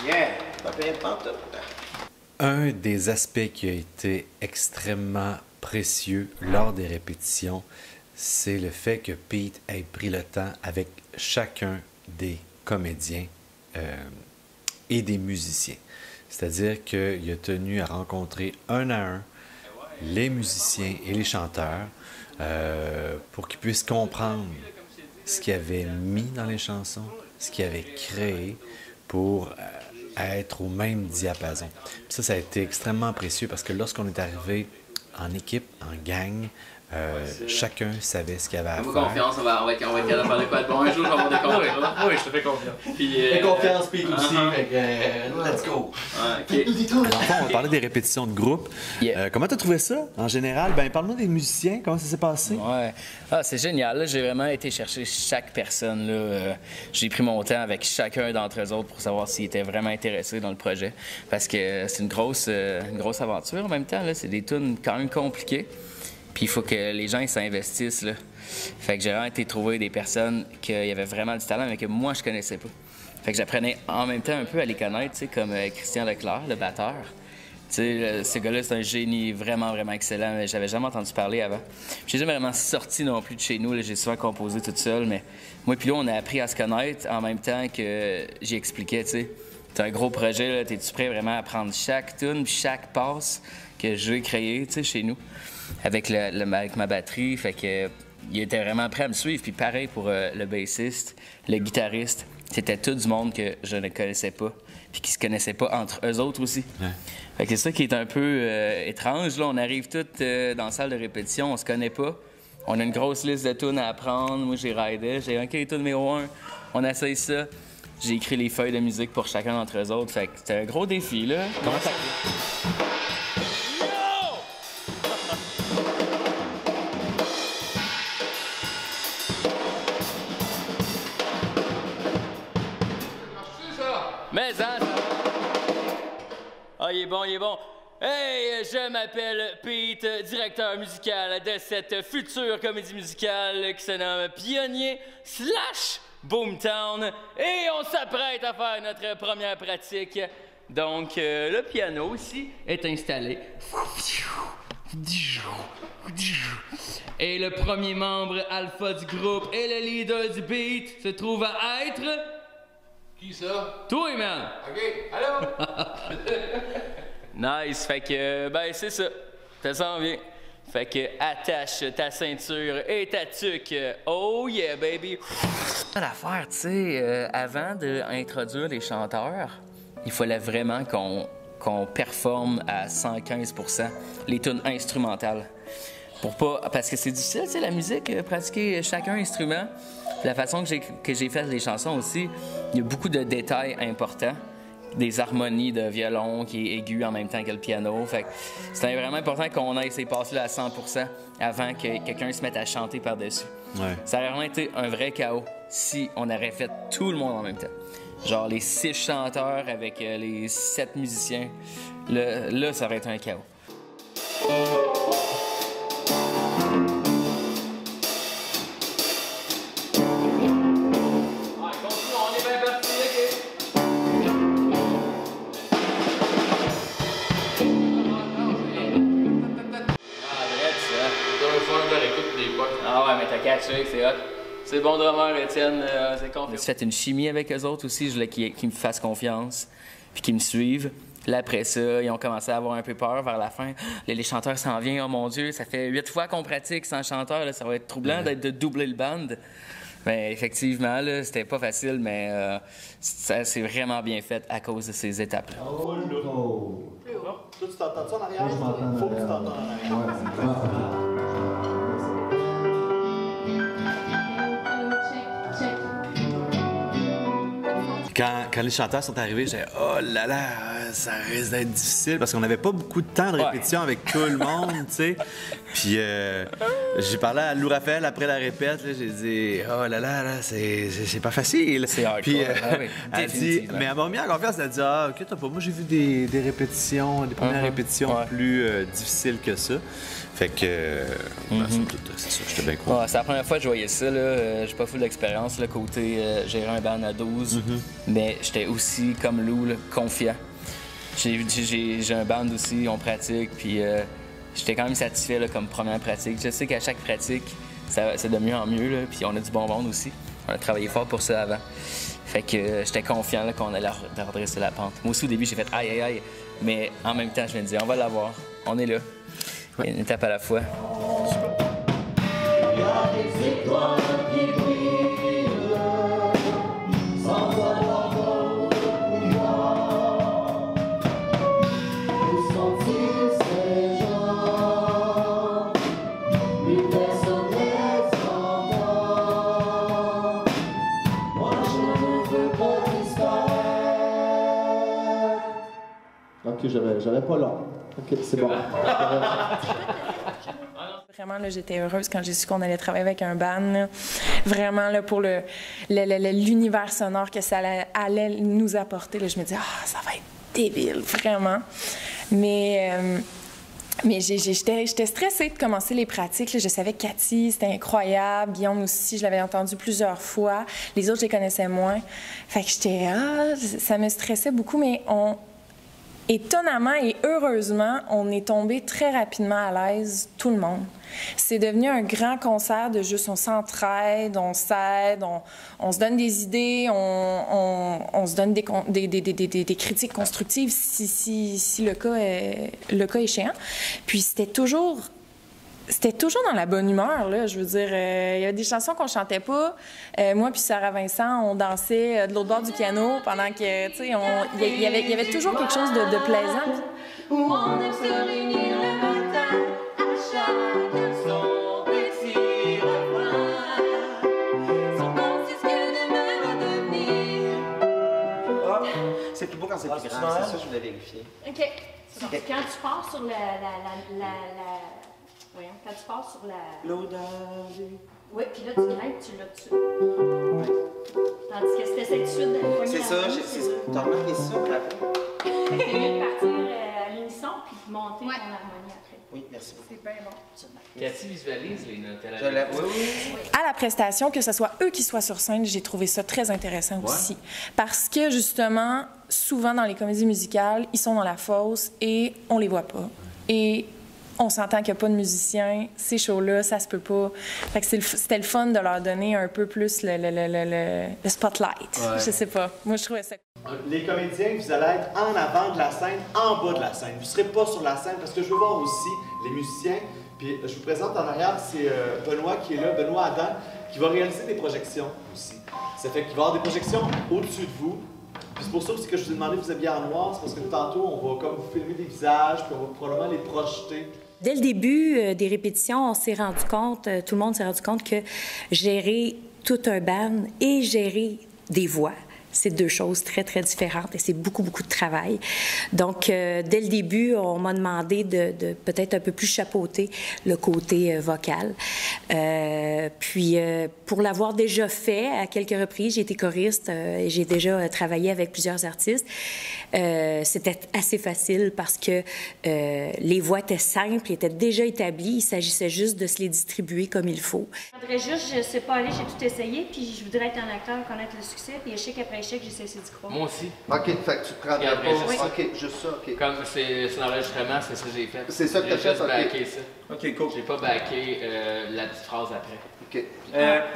Yeah, pas bien de pantoute. Un des aspects qui a été extrêmement précieux lors des répétitions, c'est le fait que Pete ait pris le temps avec chacun des comédiens et des musiciens. C'est-à-dire qu'il a tenu à rencontrer un à un les musiciens et les chanteurs pour qu'ils puissent comprendre ce qu'ils avaient mis dans les chansons, ce qu'ils avaient créé pour être au même diapason. Puis ça a été extrêmement précieux parce que lorsqu'on est arrivé en équipe, en gang, chacun savait ce qu'il avait à faire. Fais-moi confiance, on va être capable de faire de quoi de bon. Un jour, je vais avoir des confiance. Oui, je te fais confiance. Fais confiance, Pete aussi, fait que let's go. Enfin, on parlait des répétitions de groupe. Yeah. Comment tu as trouvé ça, en général? Ben, parle-moi des musiciens, comment ça s'est passé? Ouais. Ah, c'est génial. Là, j'ai vraiment été chercher chaque personne. Là. J'ai pris mon temps avec chacun d'entre eux autres pour savoir s'ils étaient vraiment intéressés dans le projet. Parce que c'est une grosse aventure en même temps. Là. C'est des tunes quand même compliquées. Puis il faut que les gens s'investissent. Là. Fait que j'ai vraiment été trouver des personnes qui avaient vraiment du talent, mais que moi, je connaissais pas. Fait que j'apprenais en même temps un peu à les connaître, tu sais, comme Christian Leclerc, le batteur. Tu sais, ce gars-là, c'est un génie vraiment, vraiment excellent, mais j'avais jamais entendu parler avant. J'ai jamais vraiment sorti non plus de chez nous, j'ai souvent composé toute seule, mais moi puis là, on a appris à se connaître en même temps que j'expliquais, tu sais. C'est un gros projet, t'es-tu prêt vraiment à prendre chaque tune, chaque passe que j'ai créé, tu sais, chez nous, avec ma batterie, fait que il était vraiment prêt à me suivre. Puis pareil pour le bassiste, le guitariste, c'était tout du monde que je ne connaissais pas, puis qui se connaissaient pas entre eux autres aussi. Ouais. Fait que c'est ça qui est un peu étrange. Là, on arrive tous dans la salle de répétition, on se connaît pas. On a une grosse liste de tunes à apprendre. Moi, j'ai raidé, j'ai OK, tune numéro 1, on essaye ça. J'ai écrit les feuilles de musique pour chacun d'entre eux autres. Fait que c'était un gros défi, là. Comment ça... Mais hein? Ah, il est bon, il est bon. Hey, je m'appelle Pete, directeur musical de cette future comédie musicale qui se nomme Pionnier / Boomtown. Et on s'apprête à faire notre première pratique. Donc, le piano ici est installé. Et le premier membre alpha du groupe et le leader du beat se trouve à être... Qui ça? Toi, man! OK, allô? Nice, fait que, ben, c'est ça. Ça s'en vient. Fait que, attache ta ceinture et ta tuque. Oh yeah, baby! L'affaire, tu sais, avant d'introduire les chanteurs, il fallait vraiment qu'on performe à 115% les tunes instrumentales. Parce que c'est difficile, tu sais, la musique, pratiquer chacun instrument. La façon que j'ai fait les chansons aussi, il y a beaucoup de détails importants. Des harmonies de violon qui est aigu en même temps que le piano. Fait que c'était vraiment important qu'on aille ces passes-là à 100% avant que quelqu'un se mette à chanter par-dessus. Ouais. Ça aurait vraiment été un vrai chaos si on aurait fait tout le monde en même temps. Genre les 6 chanteurs avec les 7 musiciens. Là, ça aurait été un chaos. Ah ouais, mais t'as catché, c'est hot. C'est bon drummer, Étienne, c'est confiant. J'ai fait une chimie avec eux autres aussi, je voulais qu'ils me fassent confiance, puis qu'ils me suivent. Là, après ça, ils ont commencé à avoir un peu peur vers la fin. Là, les chanteurs s'en viennent, oh mon Dieu, ça fait 8 fois qu'on pratique sans chanteur, là, ça va être troublant de doubler le band. Mais effectivement, là, c'était pas facile, mais ça s'est vraiment bien fait à cause de ces étapes-là. Oh, oh. Toi, tu t'entends ça en arrière? Je m'entends. Faut que tu t'entends en arrière. Quand les chanteurs sont arrivés, j'ai dit « Oh là là, ça risque d'être difficile » parce qu'on n'avait pas beaucoup de temps de répétition avec tout le monde, tu sais. Puis j'ai parlé à Lou Raphaël après la répète, j'ai dit « Oh là là, c'est pas facile. » C'est hardcore. Puis oui, elle dit, mais elle m'a mis en confiance, elle a dit « Ah, ok, t'as pas, moi j'ai vu des répétitions, des premières répétitions plus difficiles que ça. » Fait que, somme toute, c'est ça, j'étais bien content. Ouais, c'est la première fois que je voyais ça. J'ai pas full d'expérience, le côté gérer un band à 12, mais j'étais aussi, comme Lou, là, confiant. J'ai un band aussi, on pratique, puis j'étais quand même satisfait là, comme première pratique. Je sais qu'à chaque pratique, c'est de mieux en mieux, là, puis on a du bon monde aussi. On a travaillé fort pour ça avant. Fait que j'étais confiant là, qu'on allait redresser la pente. Moi aussi, au début, j'ai fait aïe, aïe, aïe, mais en même temps, je me disais, on va l'avoir, on est là. Une étape à la fois. Ok, j'avais pas long. Ok, c'est bon. Vraiment, là, j'étais heureuse quand j'ai su qu'on allait travailler avec un band. Là. Vraiment, là, pour l'univers sonore que ça allait nous apporter, là, je me disais, ça va être débile, vraiment. Mais j'étais stressée de commencer les pratiques. Là. Je savais que Cathy, c'était incroyable. Guillaume aussi, je l'avais entendu plusieurs fois. Les autres, je les connaissais moins. Fait que ça me stressait beaucoup, mais étonnamment et heureusement, on est tombé très rapidement à l'aise, tout le monde. C'est devenu un grand concert de juste on s'entraide, on s'aide, on se donne des idées, on se donne des critiques constructives si le cas échéant. Puis c'était toujours dans la bonne humeur, là. Je veux dire, il y avait des chansons qu'on chantait pas. Moi puis Sarah Vincent, on dansait de l'autre bord du piano pendant que, tu sais, il y avait toujours quelque chose de plaisant. Où on aime se réunir le matin, à chacun son petit refrain. Son nom, c'est ce que demain va devenir. C'est plus beau quand c'est plus grand, c'est ça que je voulais vérifier. OK. Donc, quand tu pars sur voyons, quand tu pars sur la... L'odeur. Oui, puis là, tu grimpes, tu l'as dessus. Oui. Tandis que c'était cette suite de la poignée. C'est ça, t'as remarqué ça, bravo. C'est mieux de partir à l'unisson puis de monter ton harmonie après. Oui, merci beaucoup. C'est bien bon. Cathy visualise les notes. Je l'ai, oui. À la prestation, que ce soit eux qui soient sur scène, j'ai trouvé ça très intéressant aussi. Parce que, justement, souvent dans les comédies musicales, ils sont dans la fosse et on les voit pas. Et on s'entend qu'il n'y a pas de musiciens, ces shows-là, ça se peut pas. Fait que c'était le fun de leur donner un peu plus le spotlight. Ouais. Je sais pas. Moi, je trouvais ça. Les comédiens, vous allez être en avant de la scène, en bas de la scène. Vous ne serez pas sur la scène parce que je veux voir aussi les musiciens. Puis je vous présente en arrière, c'est Benoît qui est là, Benoît Adam, qui va réaliser des projections aussi. Ça fait qu'il va y avoir des projections au-dessus de vous. Puis c'est pour ça aussi que je vous ai demandé de vous habiller en noir, c'est parce que tantôt, on va comme vous filmer des visages, puis on va probablement les projeter. Dès le début des répétitions, on s'est rendu compte, tout le monde s'est rendu compte que gérer tout un band et gérer des voix, c'est deux choses très, très différentes et c'est beaucoup, beaucoup de travail. Donc, dès le début, on m'a demandé de peut-être un peu plus chapeauter le côté vocal. Puis, pour l'avoir déjà fait à quelques reprises, j'ai été choriste et j'ai déjà travaillé avec plusieurs artistes. C'était assez facile parce que les voix étaient simples, étaient déjà établies. Il s'agissait juste de se les distribuer comme il faut. Je voudrais juste, je sais pas aller, j'ai tout essayé, puis je voudrais être un acteur, connaître le succès, puis échec après échec, j'ai cessé d'y croire. Moi aussi. OK, fait que tu prends Et après, pas... juste ça. OK, juste ça, OK. Comme c'est l'enregistrement, c'est ça que j'ai fait. C'est ça que t'as J'ai fait, juste ok. backé ça. OK, cool. J'ai pas backé la petite phrase après. OK.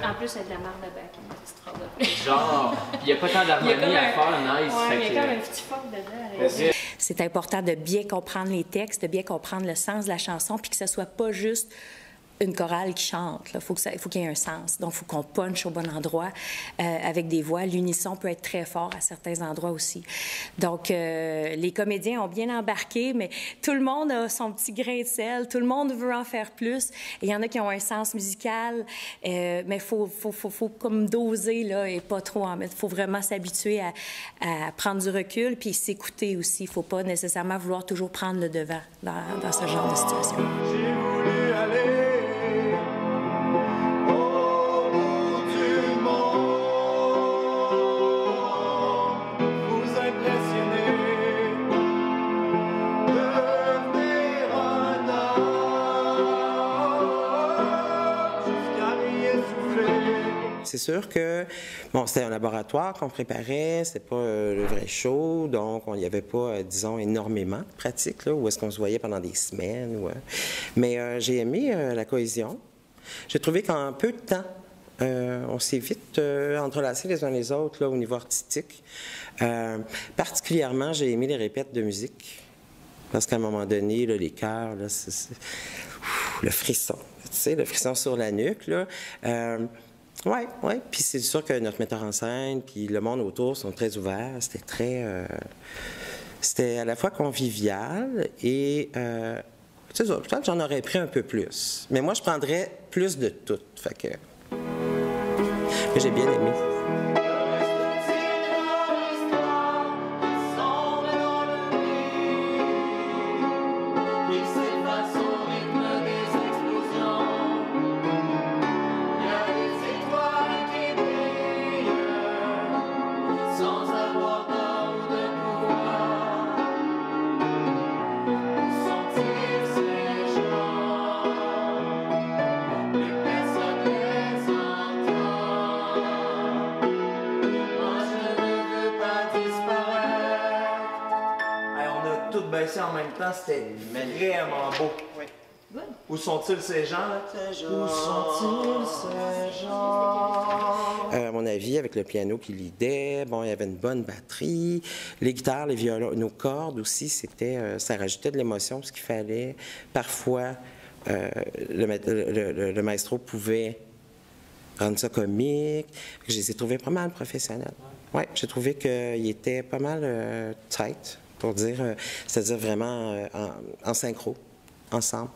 En plus, c'est de la marde de bac, une petite phrase après. Genre, il n'y a pas tant d'harmonie à faire, nice. Ouais, fait il y a que- comme un petit fuck dedans. C'est important de bien comprendre les textes, de bien comprendre le sens de la chanson, puis que ce soit pas juste une chorale qui chante. Il faut qu'il y ait un sens. Donc, il faut qu'on punche au bon endroit avec des voix. L'unisson peut être très fort à certains endroits aussi. Donc, les comédiens ont bien embarqué, mais tout le monde a son petit grain de sel. Tout le monde veut en faire plus. Et il y en a qui ont un sens musical, mais il faut comme doser là, et pas trop en mettre. Il faut vraiment s'habituer à prendre du recul puis s'écouter aussi. Il ne faut pas nécessairement vouloir toujours prendre le devant dans ce genre de situation. J'ai voulu aller au bout du monde, vous impressionner, devenir un homme. C'est sûr que, bon, c'était un laboratoire qu'on préparait, c'était pas le vrai show, donc il n'y avait pas, disons, énormément de pratiques, là, où est-ce qu'on se voyait pendant des semaines. Mais j'ai aimé la cohésion. J'ai trouvé qu'en peu de temps, on s'est vite entrelacés les uns les autres là, au niveau artistique. Particulièrement, j'ai aimé les répètes de musique. Parce qu'à un moment donné, là, les chœurs, là, le frisson, tu sais, le frisson sur la nuque, là. Oui. Puis c'est sûr que notre metteur en scène, puis le monde autour sont très ouverts. C'était très... c'était à la fois convivial et... c'est ça, peut-être que j'en aurais pris un peu plus. Mais moi, je prendrais plus de tout. Fait que... Mais j'ai bien aimé. En même temps, c'était vraiment beau. Oui. Où sont-ils ces gens, là? Où sont-ils ces gens? À mon avis, avec le piano qui lidait, bon, il y avait une bonne batterie. Les guitares, les violons, nos cordes aussi, c'était, ça rajoutait de l'émotion, parce qu'il fallait. Parfois, le maestro pouvait rendre ça comique. Je les ai trouvés pas mal professionnels. Oui, j'ai trouvé qu'il était pas mal tight. Pour dire, c'est-à-dire vraiment en synchro, ensemble.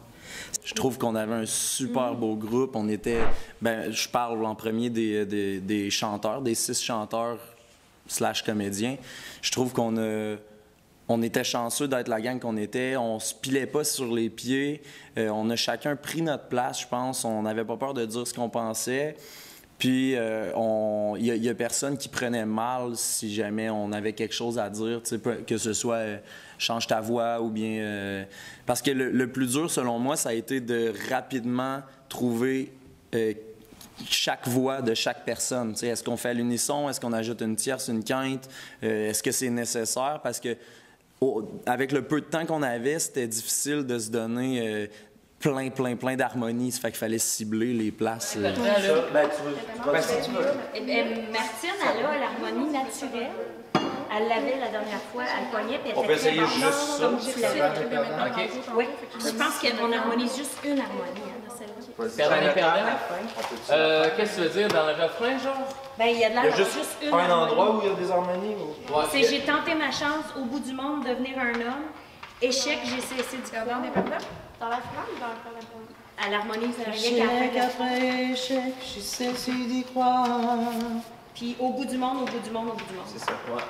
Je trouve qu'on avait un super beau groupe. On était, je parle en premier des chanteurs, des 6 chanteurs / comédiens. Je trouve on était chanceux d'être la gang qu'on était. On se pilait pas sur les pieds. On a chacun pris notre place, je pense. On n'avait pas peur de dire ce qu'on pensait. Puis, il y a personne qui prenait mal si jamais on avait quelque chose à dire, que ce soit change ta voix ou bien... parce que le plus dur, selon moi, ça a été de rapidement trouver chaque voix de chaque personne. Est-ce qu'on fait à l'unisson? Est-ce qu'on ajoute une tierce, une quinte? Est-ce que c'est nécessaire? Parce que avec le peu de temps qu'on avait, c'était difficile de se donner... plein d'harmonies. Ça fait qu'il fallait cibler les places. Martine, elle a l'harmonie naturelle. Elle l'avait la dernière fois, elle cognait, puis elle on peut essayer juste ça. Oui, je pense qu'on harmonise juste une harmonie. Qu'est-ce que tu veux dire dans le refrain, genre? Ben, il y a de la juste une un harmonie. endroit où il y a des harmonies? Ou... Ouais, c'est j'ai tenté ma chance au bout du monde de devenir un homme. Échec, j'ai cessé du corps. Dans la flamme ou dans la flamme? Elle harmonise rien qu'à après échec, j'ai cessé d'y croire. Puis au bout du monde, au bout du monde, au bout du monde. C'est ça, ouais.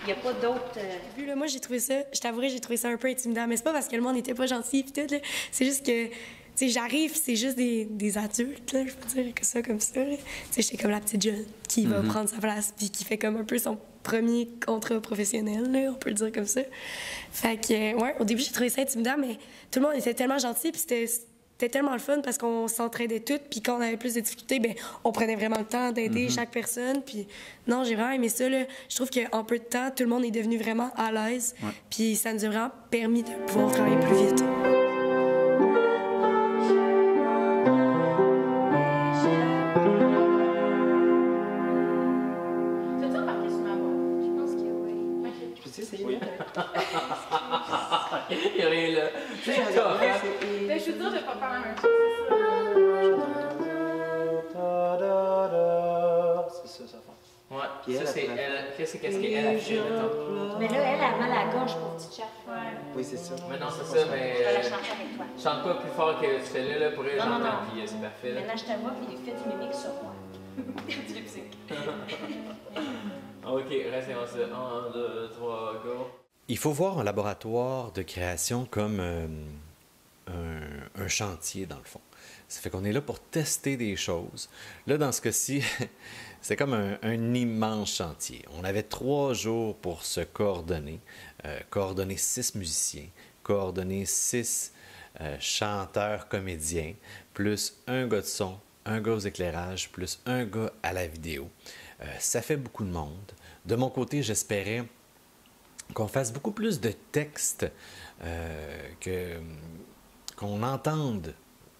Il n'y a pas d'autres... Vu, là, moi, j'ai trouvé ça, je t'avouerai, j'ai trouvé ça un peu intimidant. Mais c'est pas parce que le monde n'était pas gentil pis tout, là. C'est juste que, tu sais, j'arrive, c'est juste des adultes, là, je peux dire que ça comme ça, là. Tu sais, j'étais comme la petite jeune qui va prendre sa place puis qui fait comme un peu son premier contrat professionnel, là, on peut le dire comme ça. Fait que, ouais, au début, j'ai trouvé ça intimidant, mais tout le monde était tellement gentil puis c'était tellement le fun parce qu'on s'entraidait toutes, puis quand on avait plus de difficultés, ben on prenait vraiment le temps d'aider chaque personne, puis non, j'ai vraiment aimé ça, là. Je trouve qu'en peu de temps, tout le monde est devenu vraiment à l'aise, puis ça nous a vraiment permis de pouvoir travailler plus vite. Il y a rien là. Ben, je suis sûre, je vais pas faire la même chose, c'est ça. C'est ça, ça fait. Ouais, puis ça, c'est elle. Qu'est-ce qu'elle a fait, mettons? Mais là, elle a mal à la gorge pour petite chatte. Oui, c'est ça. Mais non, c'est ça, mais. Je vais la chanter avec toi. Chante pas plus fort que tu fais là, pour elle, Non, j'entends, non. puis c'est parfait. Maintenant, je te vois, puis fais du mimique sur moi. Du lip-sync. Ok, reste dans ça. 1, 2, 3, go. Il faut voir un laboratoire de création comme un chantier, dans le fond. Ça fait qu'on est là pour tester des choses. Là, dans ce cas-ci, c'est comme un immense chantier. On avait 3 jours pour se coordonner, coordonner 6 musiciens, coordonner 6 chanteurs, comédiens, plus un gars de son, un gars aux éclairages, plus un gars à la vidéo. Ça fait beaucoup de monde. De mon côté, j'espérais qu'on fasse beaucoup plus de textes, qu'on entende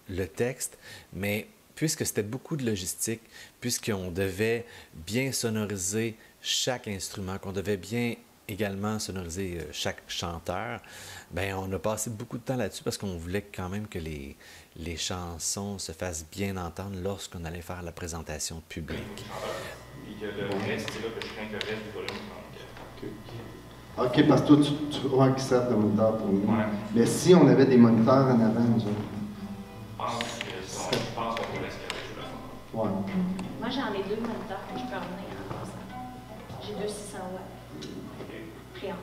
le texte, mais puisque c'était beaucoup de logistique, puisqu'on devait bien sonoriser chaque instrument, qu'on devait bien également sonoriser chaque chanteur, ben on a passé beaucoup de temps là-dessus parce qu'on voulait quand même que les chansons se fassent bien entendre lorsqu'on allait faire la présentation publique. Et que le reste, c'est là que je crains que le reste du volume manque. OK, parce que toi, tu crois qu'ils servent de moniteur pour nous. Ouais. Mais si on avait des moniteurs en avant, nous autres. Je pense qu'on peut laisser avec Ouais. Moi, j'en ai 2 moniteurs que je peux emmener en passant. J'ai 2 600 watts. Priant.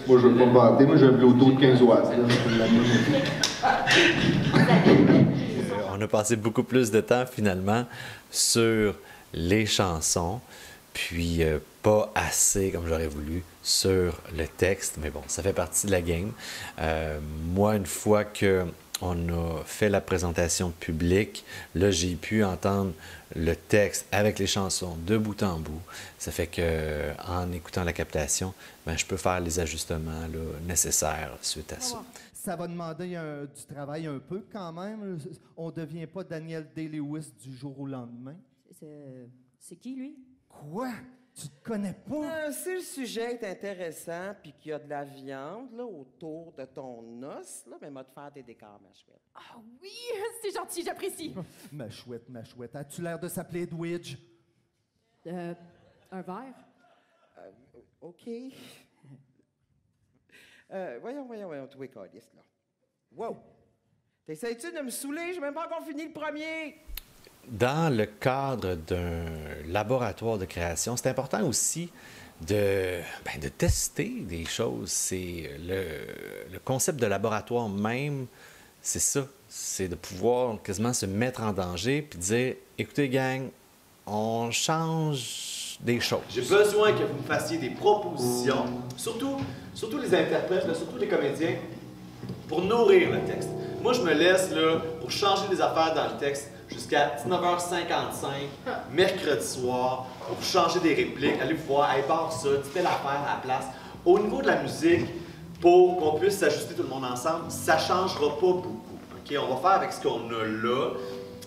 Moi, je ne veux pas me vanter. Moi, j'ai un Bluetooth de 15 watts. On a passé beaucoup plus de temps, finalement, sur les chansons, puis pas assez, comme j'aurais voulu, sur le texte. Mais bon, ça fait partie de la game. Moi, une fois qu'on a fait la présentation publique, là, j'ai pu entendre le texte avec les chansons de bout en bout. Ça fait que en écoutant la captation, ben, je peux faire les ajustements là, nécessaires suite à ça. Ça va demander du travail un peu quand même. On ne devient pas Daniel Day-Lewis du jour au lendemain. C'est qui, lui? Quoi? Tu te connais pas? Si le sujet est intéressant puis qu'il y a de la viande là, autour de ton os, là, ben, m'a te faire des décors, ma chouette. Ah oui, c'est gentil, j'apprécie. Ma chouette, as-tu l'air de s'appeler Edwidge? Un verre? OK. Voyons, toi, Calice, là. Wow! T'essayes-tu de me saouler? J'ai même pas encore fini le premier! Dans le cadre d'un laboratoire de création, c'est important aussi de tester des choses. C'est le concept de laboratoire même, c'est ça. C'est de pouvoir quasiment se mettre en danger puis dire, écoutez, gang, on change des choses. J'ai besoin que vous me fassiez des propositions, surtout les interprètes, là, surtout les comédiens, pour nourrir le texte. Moi, je me laisse là, pour changer des affaires dans le texte jusqu'à 19h55, mercredi soir, pour changer des répliques, aller voir, hey, barre ça, dis telle affaire à la place. Au niveau de la musique, pour qu'on puisse s'ajuster tout le monde ensemble, ça ne changera pas beaucoup. Okay? On va faire avec ce qu'on a là.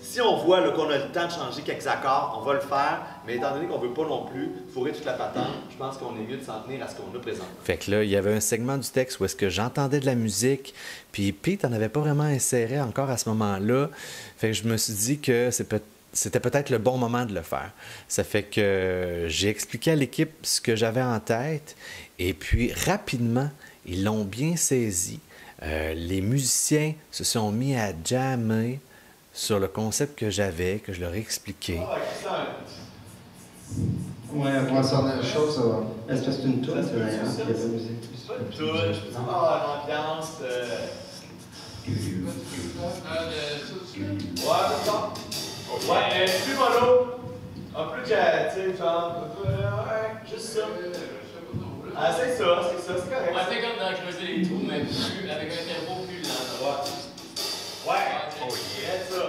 Si on voit là, qu'on a le temps de changer quelques accords, on va le faire, mais étant donné qu'on ne veut pas non plus fourrer toute la patente, je pense qu'on est mieux de s'en tenir à ce qu'on a présentement. Fait que là, il y avait un segment du texte où est-ce que j'entendais de la musique, puis Pete n'en avait pas vraiment inséré encore à ce moment-là. Fait que je me suis dit que c'était peut-être le bon moment de le faire. Ça fait que j'ai expliqué à l'équipe ce que j'avais en tête, et puis rapidement, ils l'ont bien saisi. Les musiciens se sont mis à jammer sur le concept que j'avais, que je leur ai expliqué. Ouais, on va sortir la chose, ça va. Est-ce que c'est une toune, c'est d'ailleurs? Il y a de la musique. C'est pas une toune, je peux avoir l'ambiance. Ouais, plus mollo. Un peu créatif, genre. Ouais, juste ça. Ah, c'est ça, c'est correct. On va faire comme dans creuser les trous, mais plus, avec un tempo plus lent. Ouais, c'est ça.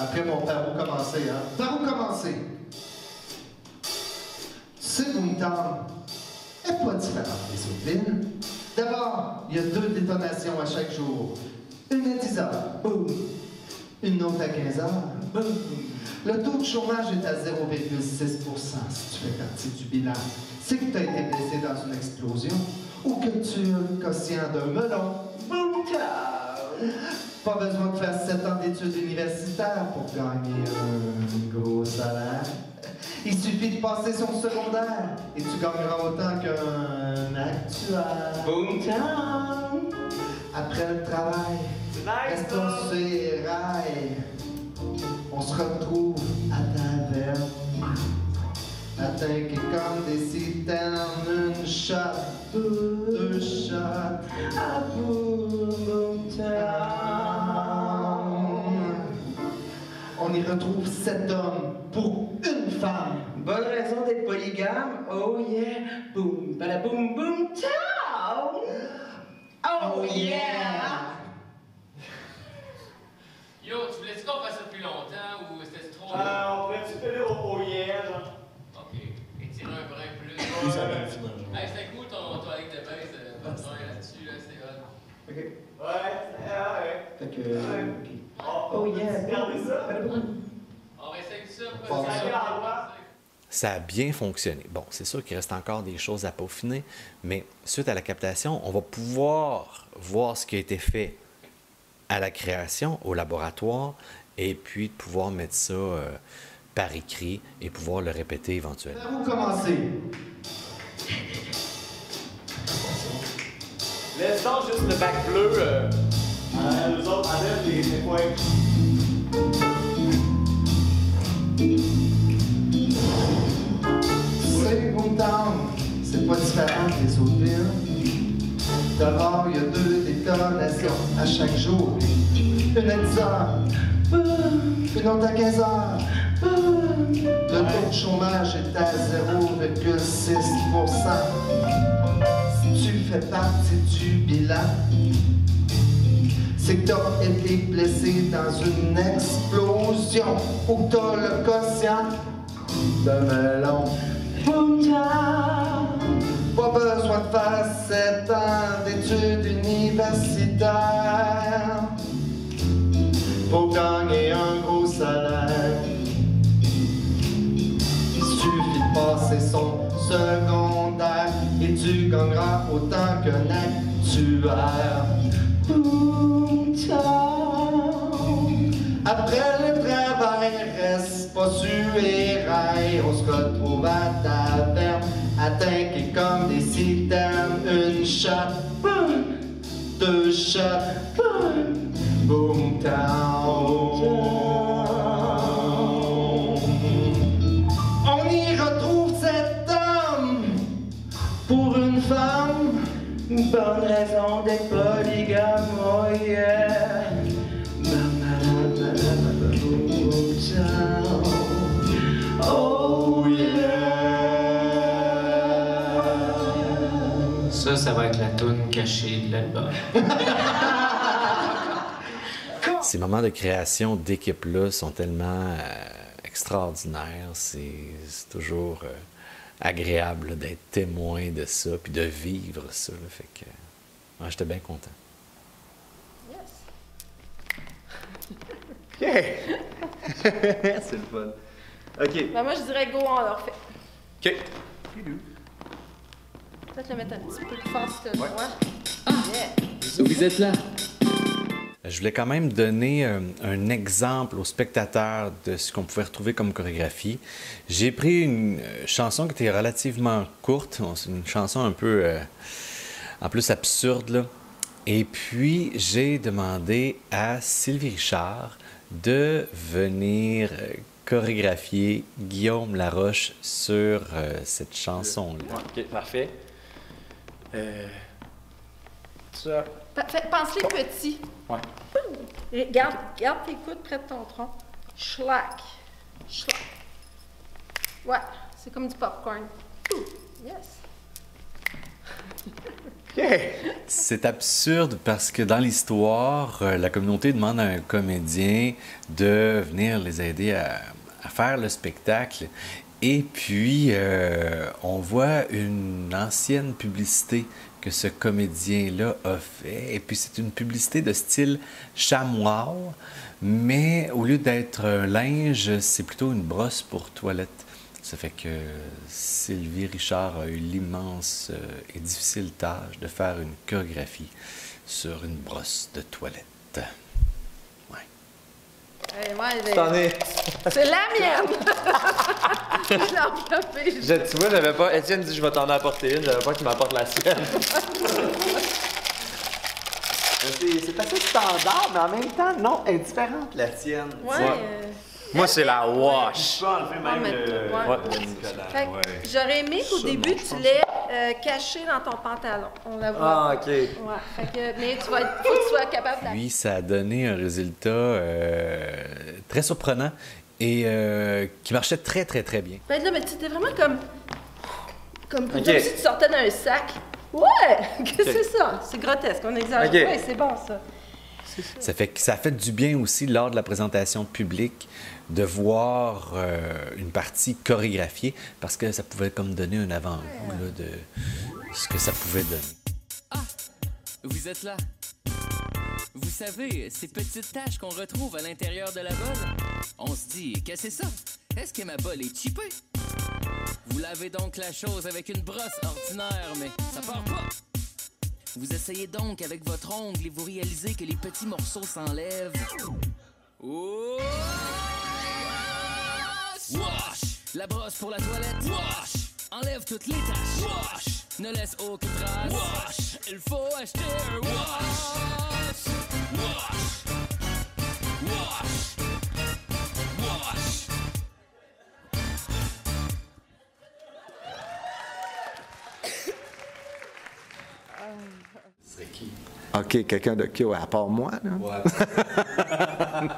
Après, mon par où commencer, hein? Par où commencer? Ce Boomtown n'est pas différent des autres villes. D'abord, il y a 2 détonations à chaque jour. Une à 10 h, boum. Une autre à 15 h, boum. Le taux de chômage est à 0,6 si tu fais partie du bilan. C'est que tu as été blessé dans une explosion ou que tu as le quotient d'un melon. Boomtown! Pas besoin de faire 7 ans d'études universitaires pour gagner un gros salaire. Il suffit de passer son secondaire et tu gagneras autant qu'un actuel. Boomtown! Après le travail, restons sur les rails. On se retrouve à taverne. Attaquer comme des citernes, une shot, 2 shots, à Boomtown. On y retrouve 7 hommes pour une femme. Bonne raison d'être polygame. Oh yeah. Boom, badaboom, boom, town. Oh yeah. Claude, tu voulais-tu qu'on fasse ça depuis longtemps ou c'était trop long? On pourrait-tu finir au yeah, genre? Ok. Étirer un brin plus. Ça va finir, genre. Hey, c'était cool ton avec de baisse, pas de brin là-dessus, là, c'est hot. Ok. Ouais. Fait que. Oh yeah, regardez ça. On va essayer ça. Ça a bien fonctionné. Bon, c'est sûr qu'il reste encore des choses à peaufiner, mais suite à la captation, on va pouvoir voir ce qui a été fait à la création, au laboratoire, et puis pouvoir mettre ça par écrit et pouvoir le répéter éventuellement. Vous commencez. Laisse donc juste le bac bleu. Les autres enlèvent les points. C'est Boomtown, c'est pas différent des autres villes. D'abord, il y a 2 détonations à chaque jour. Une à 10h, une autre à 15h. Le taux de chômage est à 0,6%. Si tu fais partie du bilan, c'est que t'as été blessé dans une explosion ou que t'as le quotient de melon. Pas besoin de faire 7 ans d'études universitaires pour gagner un gros salaire. Il suffit de passer son secondaire et tu gagneras autant qu'un actuaire. Après le travail, reste pas sur les rails. On se retrouve à taverne, attaqués comme des citernes. Une shot, 2 shots, Boomtown. On y retrouve cet homme pour une femme. Une bonne raison d'être polygame, oh yeah. Oh yeah. Ça va être la toune cachée de l'album. Ces moments de création d'équipe-là sont tellement extraordinaires. C'est toujours agréable d'être témoin de ça, puis de vivre ça. Là. Fait que ouais, j'étais bien content. OK. C'est le fun. OK. Ben moi, je dirais go, on leur fait. OK. Peut-être le mettre un petit peu plus fort si t'as le droit. Vous êtes là. Je voulais quand même donner un exemple aux spectateurs de ce qu'on pouvait retrouver comme chorégraphie. J'ai pris une chanson qui était relativement courte. C'est une chanson un peu, en plus, absurde, là. Et puis, j'ai demandé à Sylvie Richard de venir chorégraphier Guillaume Laroche sur cette chanson-là. OK, parfait. Ça. Pense-les petits. Ouais. Garde tes coudes près de ton tronc. Schlack. Schlack. Ouais, c'est comme du popcorn. Yes. C'est absurde parce que dans l'histoire, la communauté demande à un comédien de venir les aider à faire le spectacle. Et puis, on voit une ancienne publicité que ce comédien-là a fait. Et puis, c'est une publicité de style chamois, mais au lieu d'être un linge, c'est plutôt une brosse pour toilette. Ça fait que Sylvie Richard a eu l'immense et difficile tâche de faire une chorégraphie sur une brosse de toilette. T'en es. C'est la mienne! Je l'ai enveloppée. Tu vois, j'avais pas. Étienne dit je vais t'en apporter une, j'avais pas qu'il m'apporte la sienne. C'est assez standard, mais en même temps, non, elle est différente, la tienne. Ouais. Moi, c'est la wash. Tu peux enlever même le Nicolas. Fait que j'aurais aimé qu'au début, tu l'aies caché dans ton pantalon. On la voit. Ah, OK. Ouais. Fait que, mais faut que tu sois capable Puis, ça a donné un résultat très surprenant et qui marchait très, très, très bien. Là, mais tu étais vraiment comme pour Ok. dire si tu sortais d'un sac. Ouais! Qu'est-ce que c'est ça? C'est grotesque, on exagère. Ok. Ouais, c'est bon, ça. Ça fait que ça fait du bien aussi lors de la présentation publique de voir une partie chorégraphiée parce que ça pouvait comme donner un avant-goût là, de ce que ça pouvait donner. Vous êtes là. Vous savez, ces petites taches qu'on retrouve à l'intérieur de la bolle, on se dit, qu'est-ce que c'est ça? Est-ce que ma bolle est chippée? Vous lavez donc la chose avec une brosse ordinaire, mais ça part pas. Vous essayez donc avec votre ongle et vous réalisez que les petits morceaux s'enlèvent. Oh! Wash! La brosse pour la toilette. Wash! Enlève toutes les taches. Wash! Ne laisse aucune trace. Wash! Il faut acheter un wash! Wash! Wash! Wash! C'est qui? OK, quelqu'un de qui, à part moi, là? Ouais.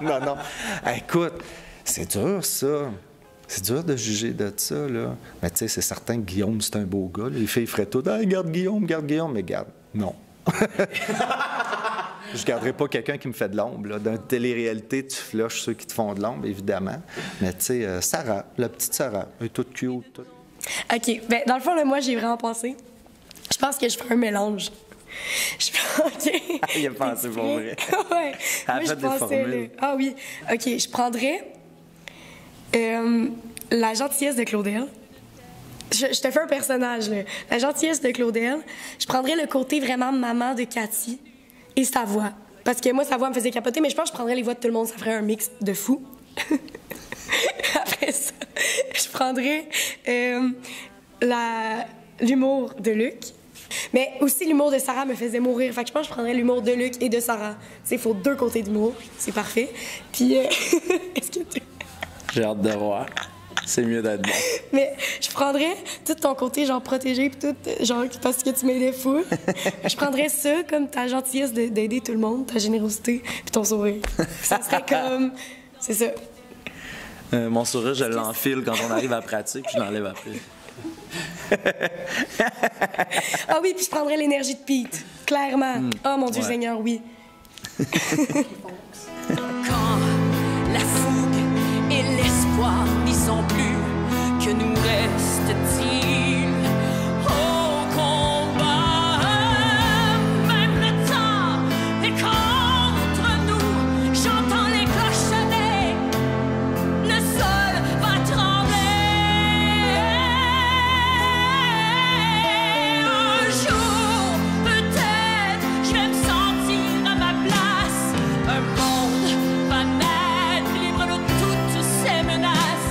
Non, non. Écoute, c'est dur, ça. C'est dur de juger de ça, là. Mais tu sais, c'est certain que Guillaume, c'est un beau gars. Les filles feraient tout. « Hey, garde Guillaume, mais garde. » Non. Je garderai pas quelqu'un qui me fait de l'ombre, là. Dans une télé-réalité, tu flushes ceux qui te font de l'ombre, évidemment. Mais tu sais, Sarah, la petite Sarah, elle est toute cute. Toute... OK. Ben, dans le fond, là, moi, j'ai vraiment pensé. Je pense que je ferais un mélange. OK. Il a pensé pour vrai. Ouais. Elle a Moi, fait je des pensais, formules. là. Ah oui. OK, je prendrais la gentillesse de Claudel. Je te fais un personnage, là. La gentillesse de Claudel. Je prendrais le côté vraiment maman de Cathy et sa voix. Parce que moi, sa voix me faisait capoter, mais je pense que je prendrais les voix de tout le monde. Ça ferait un mix de fou. Après ça, je prendrais l'humour de Luc. Mais aussi, l'humour de Sarah me faisait mourir. Fait que je pense que je prendrais l'humour de Luc et de Sarah. Tu sais, il faut deux côtés d'humour. C'est parfait. Puis, est-ce que tu... J'ai hâte de voir. C'est mieux d'être bon. Mais je prendrais tout ton côté, genre, protégé, puis tout, genre, parce que tu m'aidais fou. Je prendrais ça comme ta gentillesse d'aider tout le monde, ta générosité, puis ton sourire. Ça serait comme... C'est ça. Mon sourire, je l'enfile quand on arrive à la pratique, puis je l'enlève après. Ah oui, puis je prendrais l'énergie de Pete, clairement. Oh mon Dieu Ouais. Seigneur, oui. Quand la fougue et l'espoir n'y sont plus, que nous reste-t-il au combat? Même le temps est contre nous. J'entends les cloches sonner, le sol va trembler. Un jour, peut-être, je vais me sentir à ma place. Un monde va naître, libre de toutes ces menaces.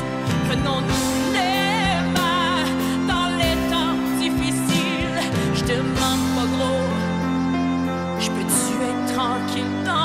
Prenons-nous les mains dans les temps difficiles. Je demande pas gros, je peux-tu être tranquille dans